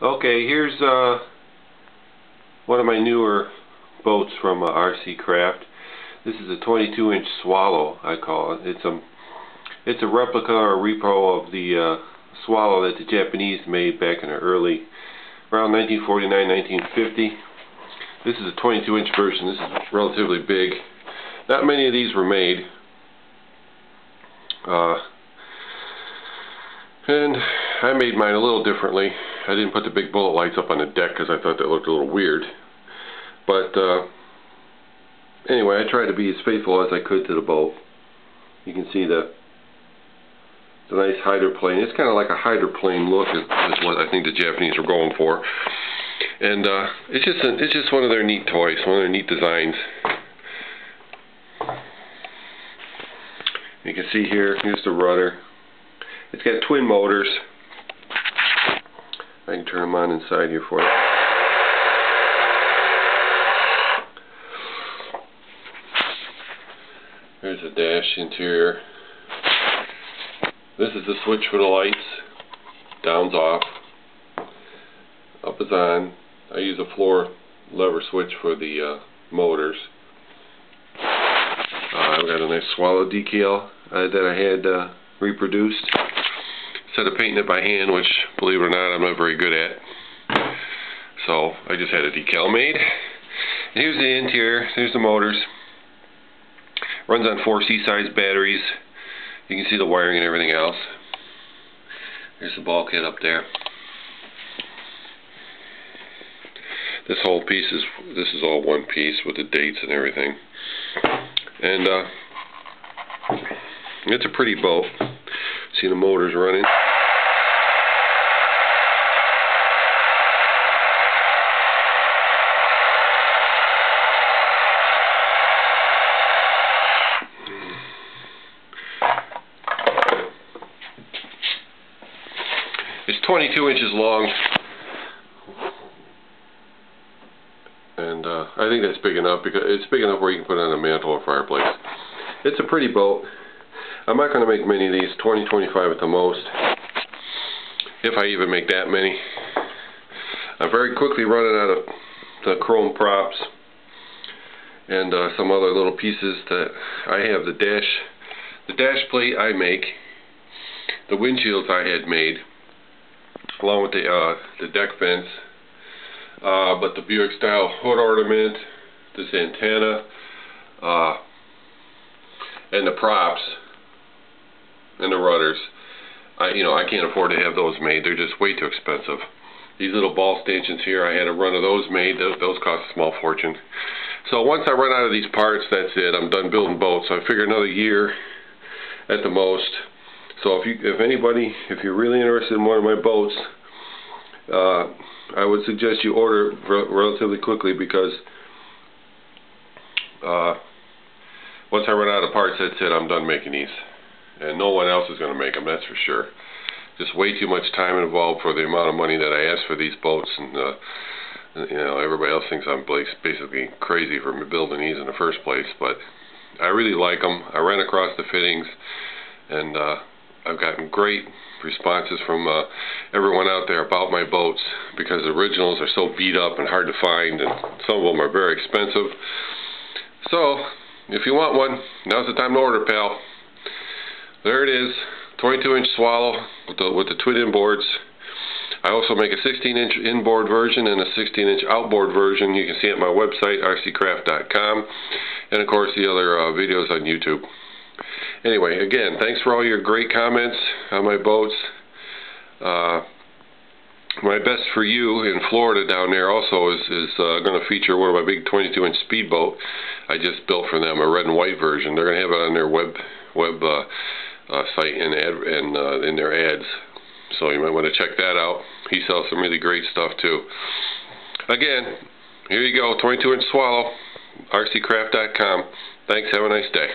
Okay, here's one of my newer boats from RC Craft. This is a 22-inch Swallow, I call it. It's a replica or repro of the Swallow that the Japanese made back in the around 1949, 1950. This is a 22-inch version. This is relatively big. Not many of these were made. And I made mine a little differently. I didn't put the big bullet lights up on the deck because I thought that looked a little weird. But anyway, I tried to be as faithful as I could to the boat. You can see the nice hydroplane. It's kind of like a hydroplane look is what I think the Japanese were going for. And it's just one of their neat toys, one of their neat designs. You can see here's the rudder. It's got twin motors. I can turn them on inside here for you. There's a dash interior. This is the switch for the lights. Down's off. Up is on. I use a floor lever switch for the motors. I've got a nice Swallow decal that I had reproduced. Instead of painting it by hand, which, believe it or not, I'm not very good at. So I just had a decal made. And here's the interior. There's the motors. Runs on 4 C-size batteries. You can see the wiring and everything else. There's the bulkhead up there. This whole piece this is all one piece with the dates and everything. And it's a pretty boat. See the motors running. It's 22 inches long, and I think that's big enough because it's big enough where you can put it on a mantle or fireplace. It's a pretty boat. I'm not going to make many of these, 20, 25 at the most, if I even make that many. I'm very quickly running out of the chrome props and some other little pieces that I have. The dash plate I make, the windshields I had made, along with the deck vents, but the Buick style hood ornament, this antenna, and the props and the rudders, I can't afford to have those made. They're just way too expensive. These little ball stanchions here, I had a run of those made. Those cost a small fortune. So once I run out of these parts, that's it. I'm done building boats. So I figure another year at the most. So if you're really interested in one of my boats, I would suggest you order relatively quickly, because once I run out of parts, that's it. I'm done making these, and no one else is going to make them. That's for sure. Just way too much time involved for the amount of money that I ask for these boats, and everybody else thinks I'm basically crazy for building these in the first place. But I really like them. I ran across the fittings, and I've gotten great responses from everyone out there about my boats, because the originals are so beat up and hard to find, and some of them are very expensive. So if you want one, now's the time to order, pal. There it is, 22-inch Swallow with the twin inboards. I also make a 16-inch inboard version and a 16-inch outboard version. You can see it at my website, rccraft.com, and of course the other videos on YouTube. Anyway, again, thanks for all your great comments on my boats. My best for you in Florida down there also is going to feature one of my big 22-inch speedboat I just built for them, a red and white version. They're going to have it on their web site and in their ads. So you might want to check that out. He sells some really great stuff too. Again, here you go, 22-inch Swallow, rccraft.com. Thanks, have a nice day.